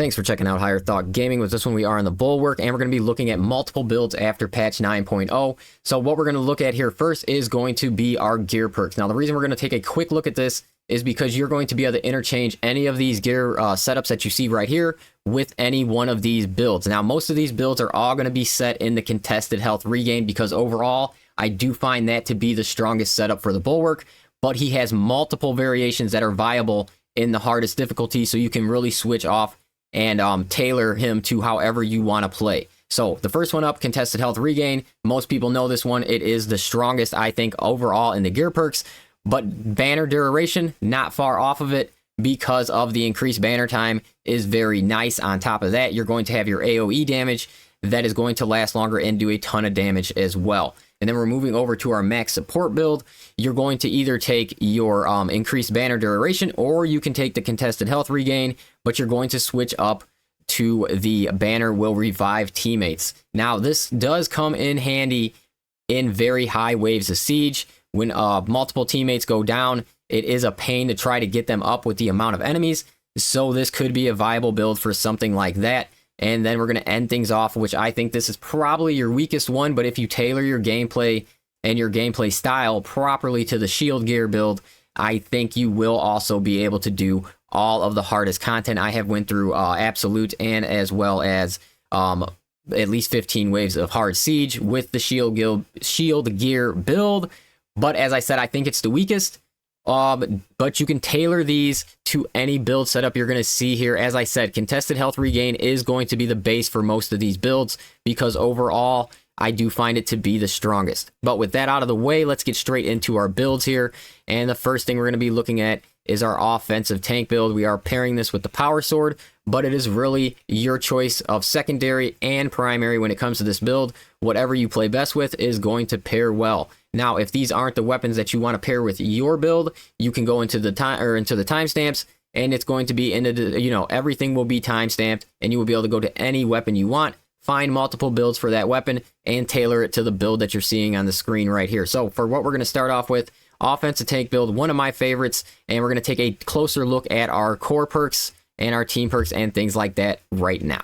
Thanks for checking out Higher Thought Gaming. With this one, we are on the Bulwark, and we're going to be looking at multiple builds after patch 9.0. So what we're going to look at here first is going to be our gear perks. Now, the reason we're going to take a quick look at this is because you're going to be able to interchange any of these gear setups that you see right here with any one of these builds. Now, most of these builds are all going to be set in the contested health regain because overall, I do find that to be the strongest setup for the Bulwark, but he has multiple variations that are viable in the hardest difficulty, so you can really switch off and tailor him to however you want to play. So the first one up, contested health regain. Most people know this one. It is the strongest, I think, overall in the gear perks, but banner duration, not far off of it because of the increased banner time is very nice. On top of that, you're going to have your AoE damage that is going to last longer and do a ton of damage as well. And then we're moving over to our max support build. You're going to either take your increased banner duration, or you can take the contested health regain, but you're going to switch up to the banner will revive teammates. Now, this does come in handy in very high waves of siege. When multiple teammates go down, it is a pain to try to get them up with the amount of enemies. So this could be a viable build for something like that. And then we're going to end things off, which I think this is probably your weakest one, but if you tailor your gameplay and your gameplay style properly to the shield gear build, I think you will also be able to do all of the hardest content. I have went through Absolute and as well as at least 15 waves of hard siege with the shield gear build. But as I said, I think it's the weakest. But you can tailor these to any build setup you're going to see here. As I said, contested health regain is going to be the base for most of these builds because overall, I do find it to be the strongest. But with that out of the way, let's get straight into our builds here. And the first thing we're going to be looking at is our offensive tank build. We are pairing this with the power sword, but it is really your choice of secondary and primary when it comes to this build. Whatever you play best with is going to pair well. Now, if these aren't the weapons that you want to pair with your build, you can go into the timestamps, and it's going to be into the, everything will be timestamped, and you will be able to go to any weapon you want, find multiple builds for that weapon, and tailor it to the build that you're seeing on the screen right here. So for what we're going to start off with, offensive tank build, one of my favorites, and we're going to take a closer look at our core perks and our team perks and things like that right now.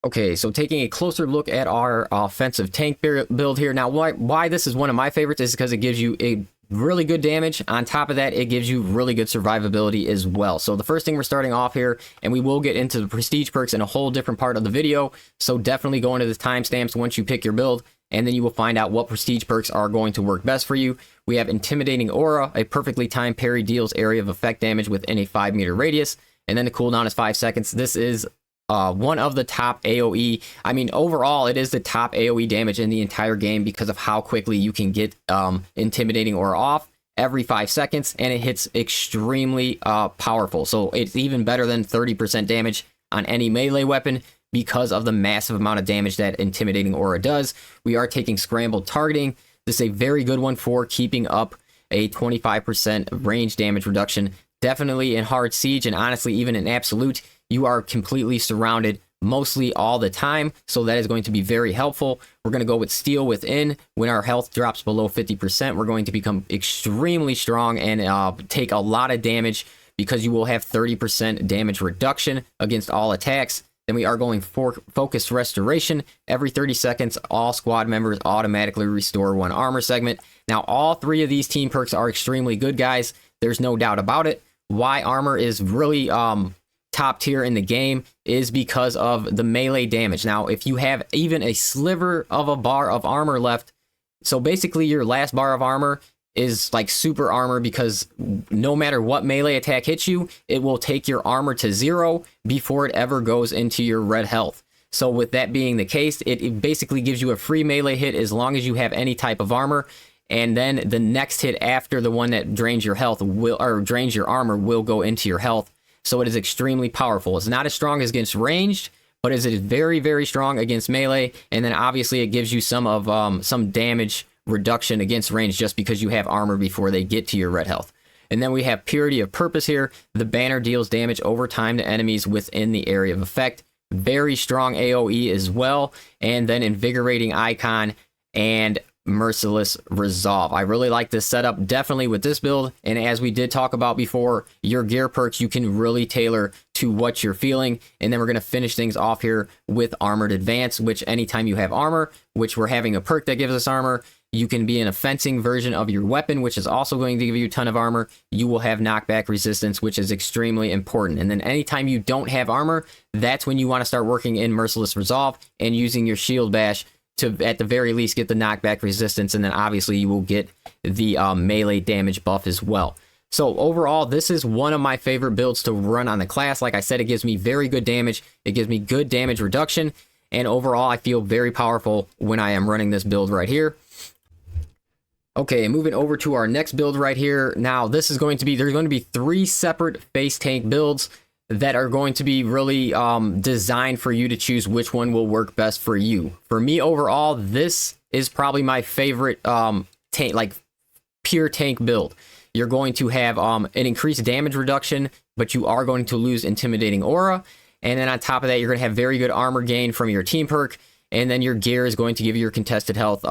Okay, so taking a closer look at our offensive tank build here. Now, why this is one of my favorites is because it gives you a really good damage. On top of that, it gives you really good survivability as well. So the first thing we're starting off here, and we will get into the prestige perks in a whole different part of the video, so definitely go into the timestamps once you pick your build, and then you will find out what prestige perks are going to work best for you. We have Intimidating Aura, a perfectly timed parry deals area of effect damage within a 5-meter radius, and then the cooldown is 5 seconds. This is one of the top AoE. I mean, overall, it is the top AoE damage in the entire game because of how quickly you can get Intimidating Aura off every 5 seconds, and it hits extremely powerful. So it's even better than 30% damage on any melee weapon because of the massive amount of damage that Intimidating Aura does. We are taking Scrambled Targeting. This is a very good one for keeping up a 25% range damage reduction. Definitely in hard siege, and honestly, even in Absolute, you are completely surrounded mostly all the time, so that is going to be very helpful. We're going to go with Steel Within. When our health drops below 50%, we're going to become extremely strong and take a lot of damage because you will have 30% damage reduction against all attacks. Then we are going for Focused Restoration. Every 30 seconds, all squad members automatically restore 1 armor segment. Now, all 3 of these team perks are extremely good, guys. There's no doubt about it. Why armor is really top tier in the game is because of the melee damage. Now, if you have even a sliver of a bar of armor left, so basically your last bar of armor is like super armor because no matter what melee attack hits you, it will take your armor to 0 before it ever goes into your red health. So with that being the case, it basically gives you a free melee hit as long as you have any type of armor. And then the next hit after the one that drains your health drains your armor will go into your health. So it is extremely powerful. It's not as strong as against ranged, but it is very, very strong against melee. And then obviously it gives you some damage reduction against range just because you have armor before they get to your red health. And then we have Purity of Purpose here. The banner deals damage over time to enemies within the area of effect. Very strong AoE as well. And then Invigorating Icon and Merciless Resolve. I really like this setup, definitely with this build, and as we did talk about before, your gear perks you can really tailor to what you're feeling. And then we're going to finish things off here with Armored Advance, which anytime you have armor, which we're having a perk that gives us armor, you can be in a fencing version of your weapon, which is also going to give you a ton of armor. You will have knockback resistance, which is extremely important. And then anytime you don't have armor, that's when you want to start working in Merciless Resolve and using your shield bash to, at the very least, get the knockback resistance. And then obviously you will get the melee damage buff as well. So overall, this is one of my favorite builds to run on the class. Like I said, it gives me very good damage. It gives me good damage reduction. And overall, I feel very powerful when I am running this build right here. Okay, moving over to our next build right here. Now, this is going to be, there's going to be 3 separate face tank builds that are going to be really designed for you to choose which one will work best for you. For me, overall, this is probably my favorite tank, like pure tank build. You're going to have an increased damage reduction, but you are going to lose Intimidating Aura. And then on top of that, you're going to have very good armor gain from your team perk. And then your gear is going to give you your contested health,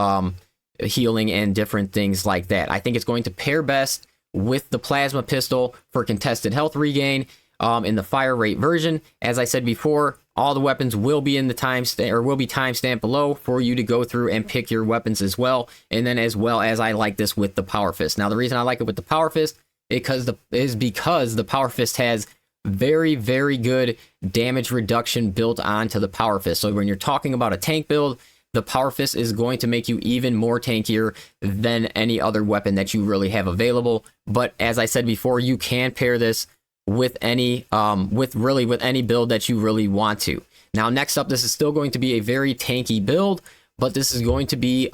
healing, and different things like that. I think it's going to pair best with the plasma pistol for contested health regain in the fire rate version. As I said before, all the weapons will be in the timestamp below for you to go through and pick your weapons as well. And then as well as I like this with the power fist. Now the reason I like it with the power fist is because the power fist has very, very good damage reduction built onto the power fist. So when you're talking about a tank build, the power fist is going to make you even more tankier than any other weapon that you really have available. But as I said before, you can pair this with any any build that you really want to. Now, next up, this is still going to be a very tanky build, but this is going to be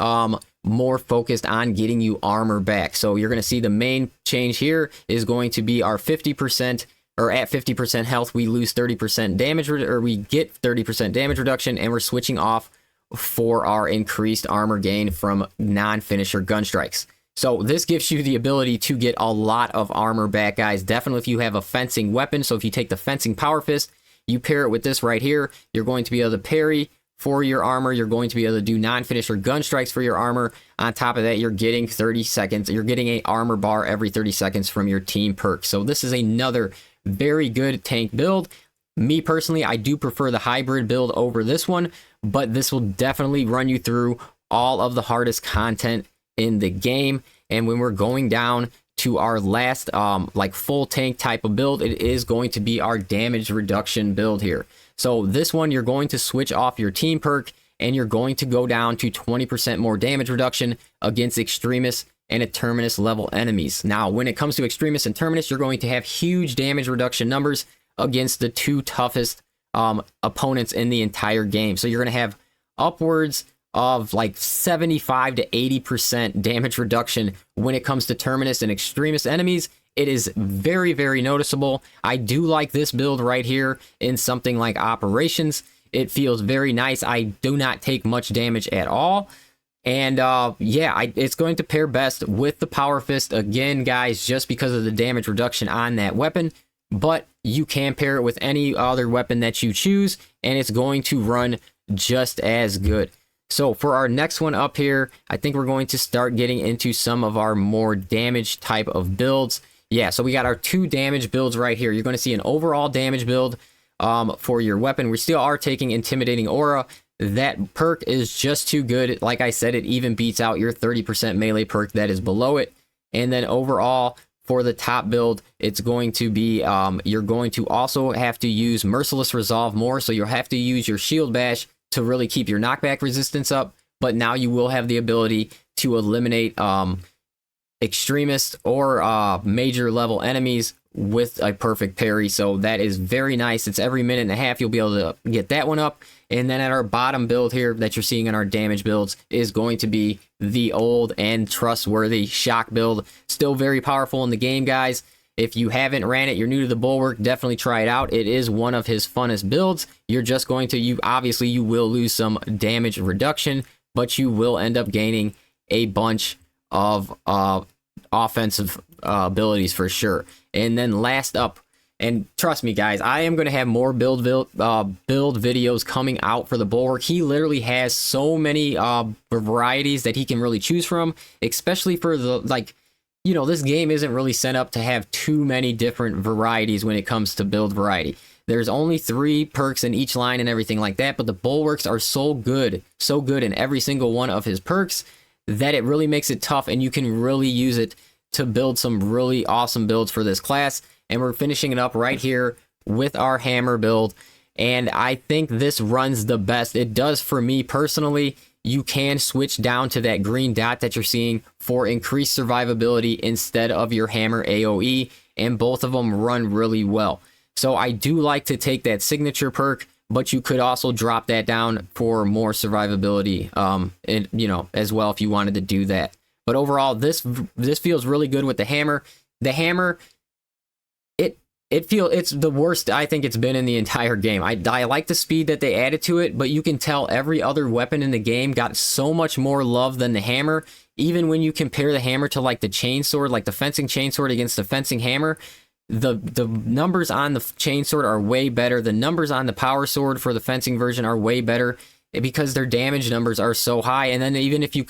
more focused on getting you armor back. So you're going to see the main change here is going to be our 50%, or at 50% health, we lose 30% damage, or we get 30% damage reduction, and we're switching off for our increased armor gain from non-finisher gun strikes. So this gives you the ability to get a lot of armor back, guys. Definitely if you have a fencing weapon. So if you take the fencing power fist, you pair it with this right here, you're going to be able to parry for your armor. You're going to be able to do non-finisher gun strikes for your armor. On top of that, you're getting 30 seconds. You're getting an armor bar every 30 seconds from your team perk. So this is another very good tank build. Me personally, I do prefer the hybrid build over this one, but this will definitely run you through all of the hardest content in the game. And when we're going down to our last like full tank type of build, it is going to be our damage reduction build here. So this one, you're going to switch off your team perk and you're going to go down to 20% more damage reduction against extremists and terminus level enemies. Now, when it comes to extremists and terminus, you're going to have huge damage reduction numbers against the 2 toughest opponents in the entire game. So you're going to have upwards of like 75 to 80% damage reduction when it comes to terminus and extremist enemies. It is very, very noticeable. I do like this build right here in something like operations. It feels very nice. I do not take much damage at all. And yeah, it's going to pair best with the power fist again, guys, just because of the damage reduction on that weapon. But you can pair it with any other weapon that you choose, and it's going to run just as good. So for our next one up here, I think we're going to start getting into some of our more damage type of builds. Yeah, so we got our 2 damage builds right here. You're going to see an overall damage build for your weapon. We still are taking Intimidating Aura. That perk is just too good. Like I said, it even beats out your 30% melee perk that is below it. And then overall, for the top build, it's going to be, you're going to also have to use Merciless Resolve more. So you'll have to use your shield bash to really keep your knockback resistance up. But now you will have the ability to eliminate extremist or major level enemies with a perfect parry. So that is very nice. It's every minute and a half you'll be able to get that one up. And then at our bottom build here that you're seeing in our damage builds is going to be the old and trustworthy shock build. Still very powerful in the game, guys. If you haven't ran it, you're new to the Bulwark, definitely try it out. It is one of his funnest builds. You're just going to, obviously you will lose some damage reduction, but you will end up gaining a bunch of offensive abilities for sure. And then last up, And trust me, guys, I am going to have more build videos coming out for the Bulwark. He literally has so many varieties that he can really choose from, especially for the, like, you know, this game isn't really set up to have too many different varieties when it comes to build variety. There's only 3 perks in each line and everything like that, but the Bulwarks are so good in every single one of his perks that it really makes it tough, and you can really use it to build some really awesome builds for this class. And we're finishing it up right here with our hammer build, and I think this runs the best. It does for me personally. You can switch down to that green dot that you're seeing for increased survivability instead of your hammer AoE, and both of them run really well. So I do like to take that signature perk, but you could also drop that down for more survivability, and, you know, as well if you wanted to do that. But overall, this feels really good with the hammer. The hammer, it's the worst I think it's been in the entire game. I like the speed that they added to it, but you can tell every other weapon in the game got so much more love than the hammer. Even when you compare the hammer to like the chainsword, like the fencing chainsword against the fencing hammer, the numbers on the chainsword are way better. The numbers on the power sword for the fencing version are way better because their damage numbers are so high. And then even if you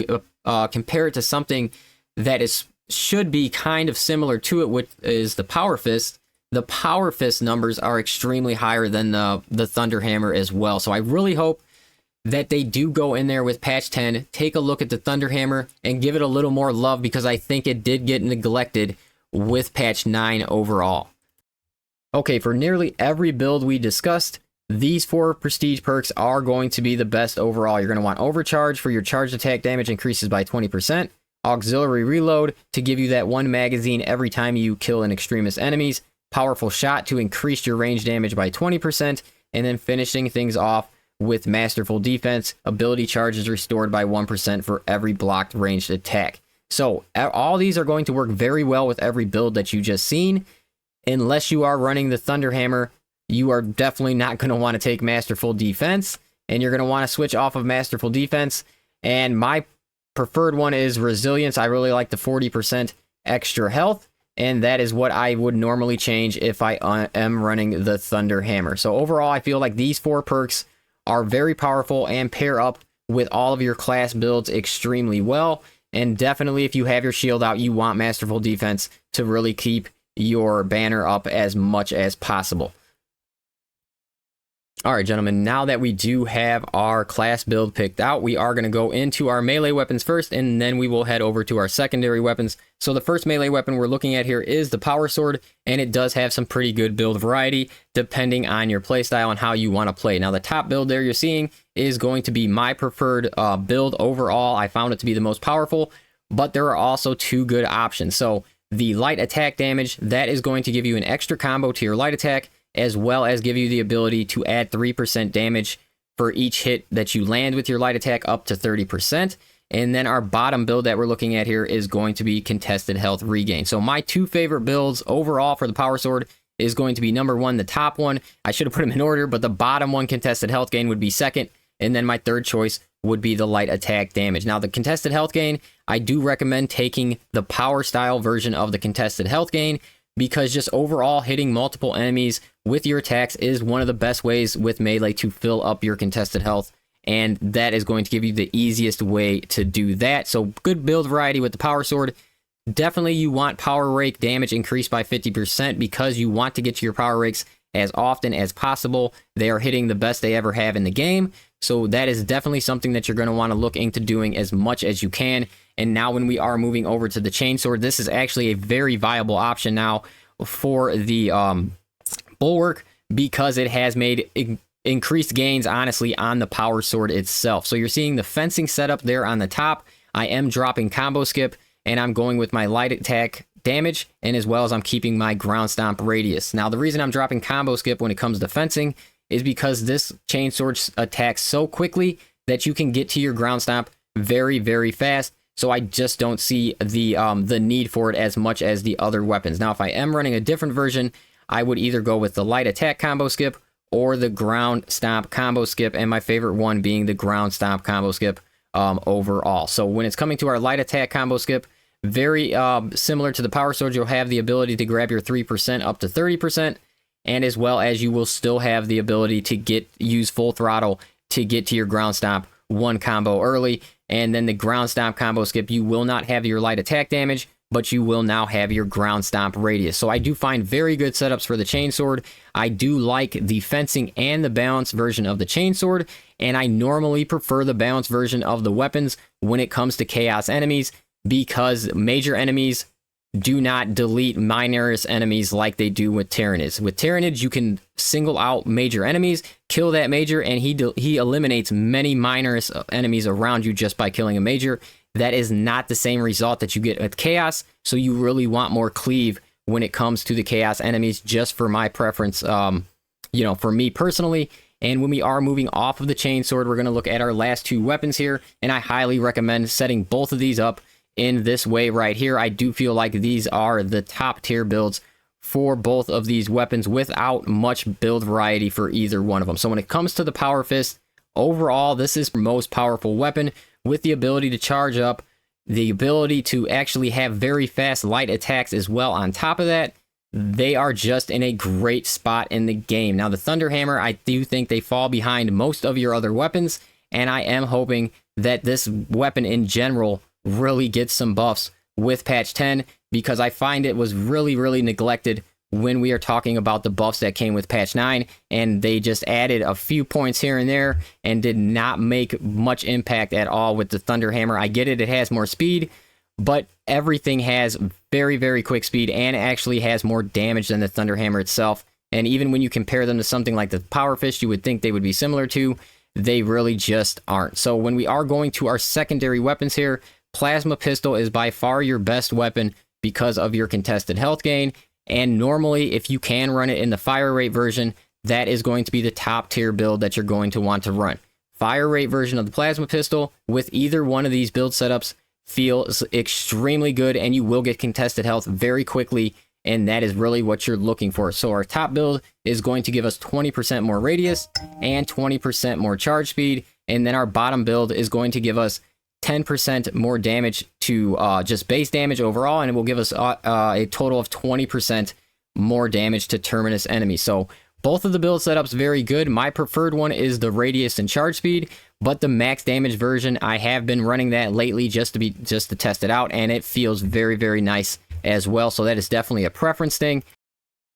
compare it to something that should be kind of similar to it, which is the power fist, the power fist numbers are extremely higher than the thunder hammer as well. So I really hope that they do go in there with patch 10, take a look at the thunder hammer and give it a little more love, because I think it did get neglected with patch 9 overall. Okay, for nearly every build we discussed, these 4 prestige perks are going to be the best overall. You're going to want overcharge for your charged attack damage increases by 20%, auxiliary reload to give you that 1 magazine every time you kill an extremist enemies, powerful shot to increase your range damage by 20%, and then finishing things off with masterful defense, ability charges restored by 1% for every blocked ranged attack. So all these are going to work very well with every build that you just seen. Unless you are running the thunder hammer, you are definitely not going to want to take masterful defense, and you're going to want to switch off of masterful defense. And my preferred one is resilience. I really like the 40% extra health, and that is what I would normally change if I am running the thunder hammer. So overall, I feel like these 4 perks are very powerful and pair up with all of your class builds extremely well. And definitely, if you have your shield out, you want masterful defense to really keep your banner up as much as possible. All right, gentlemen, now that we do have our class build picked out, we are going to go into our melee weapons first, and then we will head over to our secondary weapons. So the first melee weapon we're looking at here is the power sword, and it does have some pretty good build variety depending on your playstyle and how you want to play. Now, the top build there you're seeing is going to be my preferred build overall. I found it to be the most powerful, but there are also 2 good options. So the light attack damage, that is going to give you an extra combo to your light attack, as well as give you the ability to add 3% damage for each hit that you land with your light attack, up to 30%. And then our bottom build that we're looking at here is going to be contested health regain. So my 2 favorite builds overall for the power sword is going to be number 1, the top one. I should have put them in order, but the bottom one, contested health gain, would be second. And then my third choice would be the light attack damage. Now, the contested health gain, I do recommend taking the power style version of the contested health gain, because just overall hitting multiple enemies with your attacks is one of the best ways with melee to fill up your contested health, and that is going to give you the easiest way to do that. So good build variety with the power sword. Definitely you want power rake damage increased by 50% because you want to get to your power rakes as often as possible. They are hitting the best they ever have in the game, so that is definitely something that you're going to want to look into doing as much as you can. And now when we are moving over to the chainsword, this is actually a very viable option now for the bulwark, because it has made increased gains, honestly, on the power sword itself. So you're seeing the fencing setup there on the top. I am dropping combo skip, and I'm going with my light attack damage, and as well as I'm keeping my ground stomp radius. Now, the reason I'm dropping combo skip when it comes to fencing is because this chainsword attacks so quickly that you can get to your ground stomp very, very fast. So I just don't see the need for it as much as the other weapons. Now, if I am running a different version, I would either go with the light attack combo skip or the ground stomp combo skip, and my favorite one being the ground stomp combo skip overall. So when it's coming to our light attack combo skip, very similar to the power sword, you'll have the ability to grab your 3% up to 30%, and as well as you will still have the ability to use full throttle to get to your ground stomp one combo early. And then the ground stomp combo skip, you will not have your light attack damage, but you will now have your ground stomp radius. So I do find very good setups for the chainsword. I do like the fencing and the balanced version of the chainsword, and I normally prefer the balanced version of the weapons when it comes to chaos enemies, because major enemies do not delete minorous enemies like they do with Tyranids. With Tyranids, you can single out major enemies, kill that major, and he eliminates many minorous enemies around you just by killing a major. That is not the same result that you get with Chaos, so you really want more cleave when it comes to the Chaos enemies, just for my preference, you know, for me personally. And when we are moving off of the chainsword, we're going to look at our last two weapons here, and I highly recommend setting both of these up in this way right here. I do feel like these are the top tier builds for both of these weapons without much build variety for either one of them. So when it comes to the Power Fist, overall, this is the most powerful weapon, with the ability to charge up, the ability to actually have very fast light attacks as well. On top of that, they are just in a great spot in the game. Now, the Thunderhammer, I do think they fall behind most of your other weapons, and I am hoping that this weapon in general really gets some buffs with patch 10, because I find it was really neglected when we are talking about the buffs that came with patch 9, and they just added a few points here and there and did not make much impact at all with the Thunderhammer. I get it, it has more speed, but everything has very quick speed and actually has more damage than the Thunderhammer itself. And even when you compare them to something like the Power Fist, you would think they would be similar to, they really just aren't. So when we are going to our secondary weapons here, Plasma Pistol is by far your best weapon because of your contested health gain. And normally, if you can run it in the fire rate version, that is going to be the top tier build that you're going to want to run. Fire rate version of the Plasma Pistol with either one of these build setups feels extremely good, and you will get contested health very quickly, and that is really what you're looking for. So our top build is going to give us 20% more radius and 20% more charge speed, and then our bottom build is going to give us 10% more damage to just base damage overall, and it will give us a total of 20% more damage to terminus enemies. So both of the build setups very good. My preferred one is the radius and charge speed, but the max damage version, I have been running that lately just to test it out, and it feels very nice as well. So that is definitely a preference thing.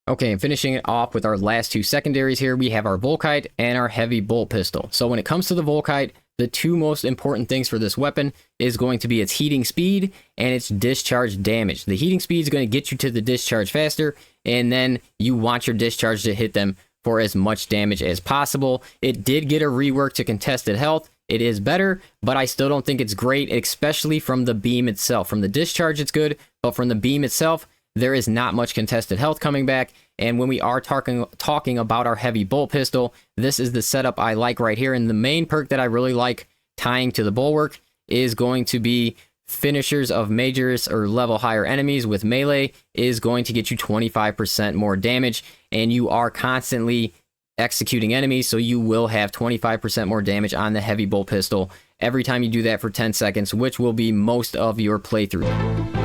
Okay, and finishing it off with our last two secondaries here, we have our Volkite and our Heavy Bolt Pistol. So when it comes to the Volkite, the two most important things for this weapon is going to be its heating speed and its discharge damage. The heating speed is going to get you to the discharge faster, and then you want your discharge to hit them for as much damage as possible. It did get a rework to contested health. It is better, but I still don't think it's great, especially from the beam itself. From the discharge, it's good, but from the beam itself, there is not much contested health coming back. And when we are talking about our Heavy Bolt Pistol, this is the setup I like right here. And the main perk that I really like tying to the Bulwark is going to be finishers of majors or level higher enemies with melee is going to get you 25% more damage, and you are constantly executing enemies, so you will have 25% more damage on the Heavy Bolt Pistol every time you do that for 10 seconds, which will be most of your playthrough.